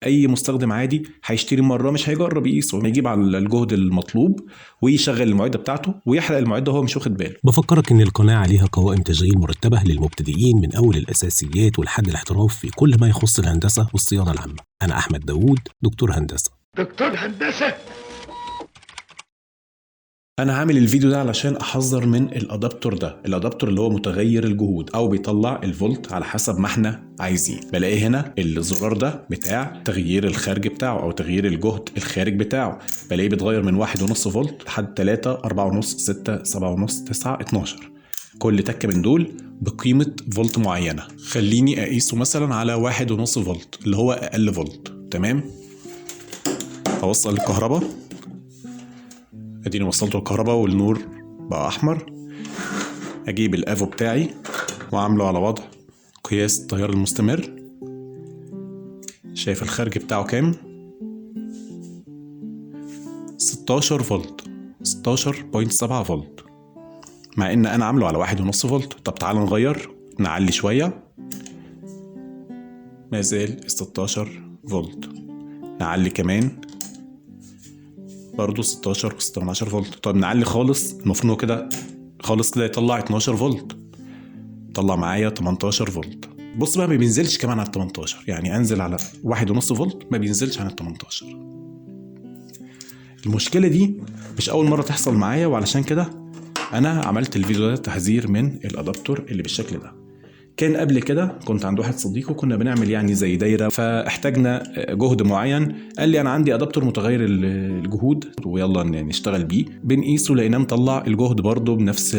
اي مستخدم عادي هيشتري مره مش هيجرب يقيسه، هيجيب على الجهد المطلوب ويشغل المعده بتاعته ويحرق المعده وهو مش واخد باله. بفكرك ان القناة عليها قوائم تشغيل مرتبة للمبتدئين من اول الاساسيات ولحد الاحتراف في كل ما يخص الهندسة والصيانة العامة. انا احمد داوود، دكتور هندسة. دكتور هندسة. انا عامل الفيديو ده علشان احذر من الادابتور ده، الادابتور اللي هو متغير الجهود او بيطلع الفولت على حسب ما احنا عايزين. بلاقي هنا الزرار ده بتاع تغيير الخارج بتاعه او تغيير الجهد الخارج بتاعه، بلاقيه بيتغير من 1.5 فولت لحد 3 4.5 6 7.5 9 12. كل تكه من دول بقيمه فولت معينه. خليني اقيسه مثلا على 1.5 فولت اللي هو اقل فولت. تمام، اوصل الكهرباء، اديني وصلته الكهرباء والنور بقى احمر. اجيب الافو بتاعي وعامله على وضع قياس التيار المستمر. شايف الخارج بتاعه كام؟ 16 فولت، 16.7 فولت، مع ان انا عامله على 1.5 فولت. طب تعال نغير، نعلي شوية، ما زال 16 فولت. نعلي كمان برضو 16.6 فولت. طب نعلي خالص، المفروض كده خالص كده يطلع 12 فولت، طلع معايا 18 فولت. بص بقى، ما بينزلش كمان على 18، يعني انزل على 1.5 فولت ما بينزلش عن 18. المشكلة دي مش اول مرة تحصل معايا، وعلشان كده انا عملت الفيديو ده تحذير من الادابتور اللي بالشكل ده. كان قبل كده كنت عند واحد صديقه كنا بنعمل يعني زي دايره، فاحتاجنا جهد معين. قال لي انا عندي ادابتور متغير الجهود ويلا نشتغل بيه. بنقيسه لقيناه مطلع الجهد برضه بنفس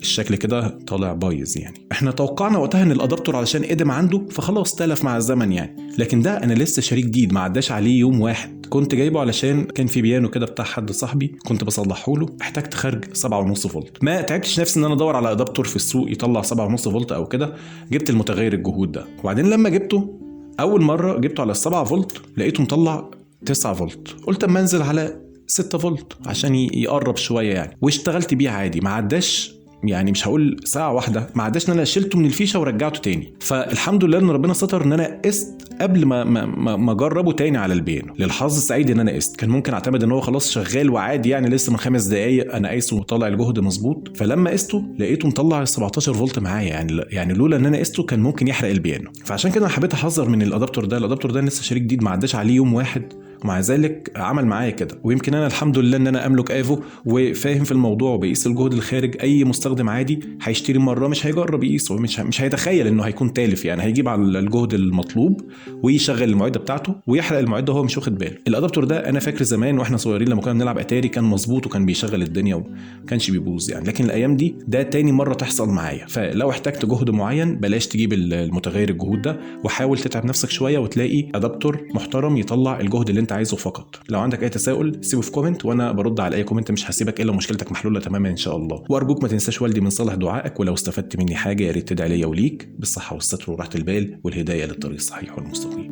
الشكل كده، طالع بايظ. يعني احنا توقعنا وقتها ان الادابتور علشان قدم عنده فخلاص تلف مع الزمن يعني، لكن ده انا لسه شاريه جديد، ما عداش عليه يوم واحد. كنت جايبه علشان كان في بيانو كده بتاع حد صاحبي كنت بصلحه له، احتجت خارج 7.5 فولت. ما تعبتش نفسي ان انا ادور على ادابتور في السوق يطلع 7.5 فولت او كده، جبت المتغير الجهود ده. وبعدين لما جبته اول مره جبته على 7 فولت لقيته مطلع 9 فولت. قلت اما انزل على 6 فولت عشان يقرب شويه يعني، واشتغلت بيه عادي. ما عداش يعني، مش هقول ساعة واحدة، ما عداش ان انا شلته من الفيشة ورجعته تاني. فالحمد لله ان ربنا ستر ان انا قست قبل ما اجربه تاني على البيانو. للحظ السعيد ان انا قست، كان ممكن اعتمد ان هو خلاص شغال وعادي يعني، لسه من 5 دقايق انا قايسه وطلع الجهد مظبوط. فلما قسته لقيته مطلع 17 فولت معايا يعني لولا ان انا قسته كان ممكن يحرق البيانو. فعشان كده انا حبيت احذر من الادابتور ده. الادابتور ده لسه شاريه جديد، ما عداش عليه يوم واحد، ومع ذلك عمل معايا كده. ويمكن انا الحمد لله ان انا املك افو وفاهم في الموضوع وبقيس الجهد الخارج. اي مستخدم عادي هيشتري مره مش هيجرب يقيسه، مش هيتخيل انه هيكون تالف يعني. هيجيب على الجهد المطلوب ويشغل المعده بتاعته ويحرق المعده وهو مش واخد باله. الادابتور ده انا فاكر زمان واحنا صغيرين لما كنا بنلعب اتاري كان مظبوط وكان بيشغل الدنيا وما كانش بيبوظ يعني، لكن الايام دي ده تاني مره تحصل معايا. فلو احتجت جهد معين بلاش تجيب المتغير الجهود ده، وحاول تتعب نفسك شويه وتلاقي ادابتور محترم يطلع الجهد اللي انت عايزه فقط. لو عندك اي تساؤل سيبه في كومنت وانا برد على اي كومنت، مش هسيبك الا مشكلتك محلوله تماما ان شاء الله. وارجوك ما تنساش والدي من صالح دعائك، ولو استفدت مني حاجه يا ريت تدعي لي وليك بالصحه والستر وراحه البال والهدايه للطريق الصحيح والمستقيم.